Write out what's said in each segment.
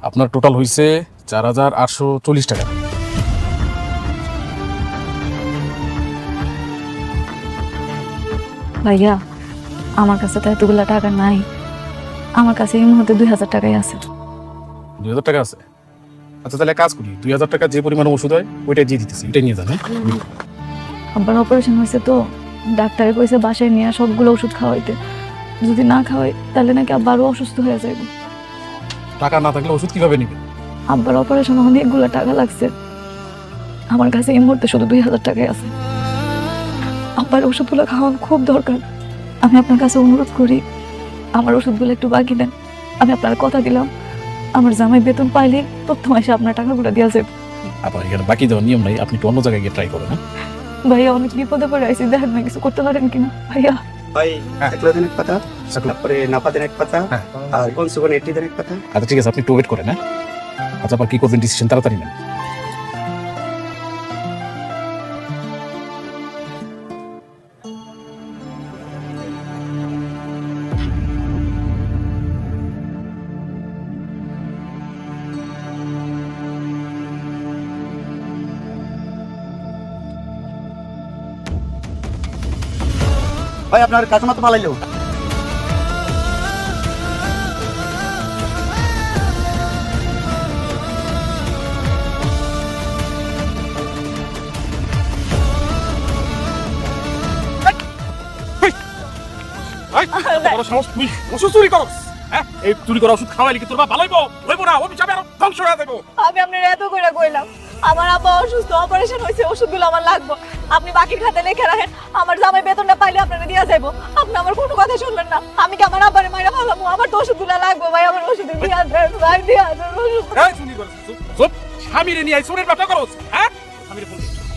আপনার টোটাল হয়েছে 4840 টাকা। ভাইয়া আমার কাছে তো এতগুলা টাকা নাই, আমার কাছে এই মুহূর্তে 2000 টাকাই আছে। 2000 টাকা আছে? আচ্ছা তাহলে কাজ করি, 2000 টাকা যে পরিমাণ ওষুধ হয় ওইটাই দিয়ে দিতেছি, ওইটাই নিয়ে যান। আব্বার অপারেশন হয়েছে তো ডাক্তারে কইছে বাসায় নিয়ে সবগুলো ওষুধ খাওয়াইতে, যদি না খাওয়াই তাহলে নাকি আব্বা আরো অসুস্থ হয়ে যাইব। টাকা না থাকলে ওষুধ কিভাবে নেবেন? আব্বার অপারেশন অনেকগুলো টাকা লাগছে, আমার কাছে এই মুহূর্তে শুধু 2000 টাকাই আছে। আব্বার ওষুধগুলো খাওয়ানো খুব দরকার, আমি আপনার কাছে অনুরোধ করি আমার ওষুধগুলো একটু বাকি দেন। আমি আপনার কথা দিলাম আমার জামাই বেতন পাইলে প্রথম মাসে আপনার টাকাগুলো দেওয়া যাবে। আপনার এখানে বাকি দেওয়ার নিয়ম নাই, আপনি একটু অন্য জায়গায় গিয়ে ট্রাই করেন। ভাইয়া অনেক বিপদে পড়ে আইসি, দেখেন না কিছু করতে পারেন কিনা ভাইয়া। ভাই 1 দিনের কথা, তারপরে নাপা দিনের কথা, আর কনসুগন 80 দিনের কথা। আচ্ছা ঠিক আছে, আপনি একটু ওয়েট করেন। হ্যাঁ আচ্ছা, আবার কি করবেন ডিসিশন তাড়াতাড়ি নেন। ভাই আপনার কাস্টমার তো পালাইলো। এই চুরি করা ওষুধ খাওয়াইলে কি তোর বাপ ভালো হইব? হইব না, অভিশাপে আরো ধ্বংস হয়ে যাবো। আমি আপনার এত করে কইলাম আমার আব্বা অসুস্থ, অপারেশন হয়েছে, ওষুধগুলো আমার লাগবে, আপনি বাকির খাতে লিখে রাখেন, আমার জামাই বেতনটা পাইলে আপনারা দিয়া যাইবো। আপনি আমার কোনো কথা শুনবেন না, আমি কি আমার আব্বারে মাইরা ভালামু? আমার তো ওষুধগুলো লাগবে ভাই, আমার ওষুধ দিয়া দেন ভাই, দিয়া দেন ওষুধ। এই চুরি করছিস চুপ চুপ, স্বামীরে নিয়ে আই চুরির ব্যবসা করছ? হ্যাঁ স্বামীরে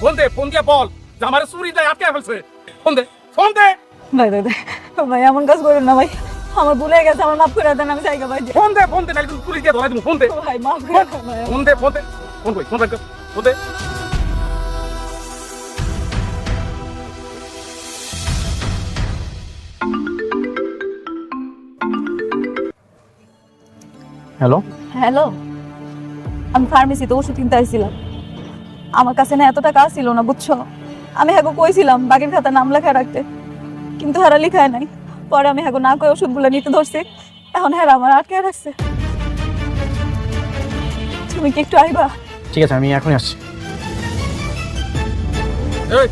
ফোন দে, ফোন দিয়ে বল যে আমার চুরি যায় আটকে ফেলছে। ফোন দে, ফোন দে, ভাই ভাই ভাই ভাই এমন কাজ করেন না ভাই, আমার ভুলে গেছে, আমার মাফ করে দেন, আমি জায়গা ভাই ফোন দে, ফোন দে, নাইলে কিন্তু পুলিশ দিয়ে ধরাই দেবো। ফোন দে, ভাই মাফ করে দেন ভাই। ফোন দে, ফোন দে, ফোন কই, ফোন রাখ, ফোন দে। হ্যালো, হ্যালো, আমি ফার্মেসিতে ওষুধ কিনতে আসছিলাম, আমার কাছে না এত টাকা ছিল না বুঝছো, আমি হ্যাঁ কইছিলাম বাকির খাতা নাম লেখা রাখতে, কিন্তু হারা লিখায় নাই। পরে আমি হ্যাঁ না কই ওষুধগুলো নিতে ধরছি, এখন হ্যাঁ আমার আটকে রাখছে। তুমি কি একটু আইবা? ঠিক আছে আমি এখনই আসছি। এই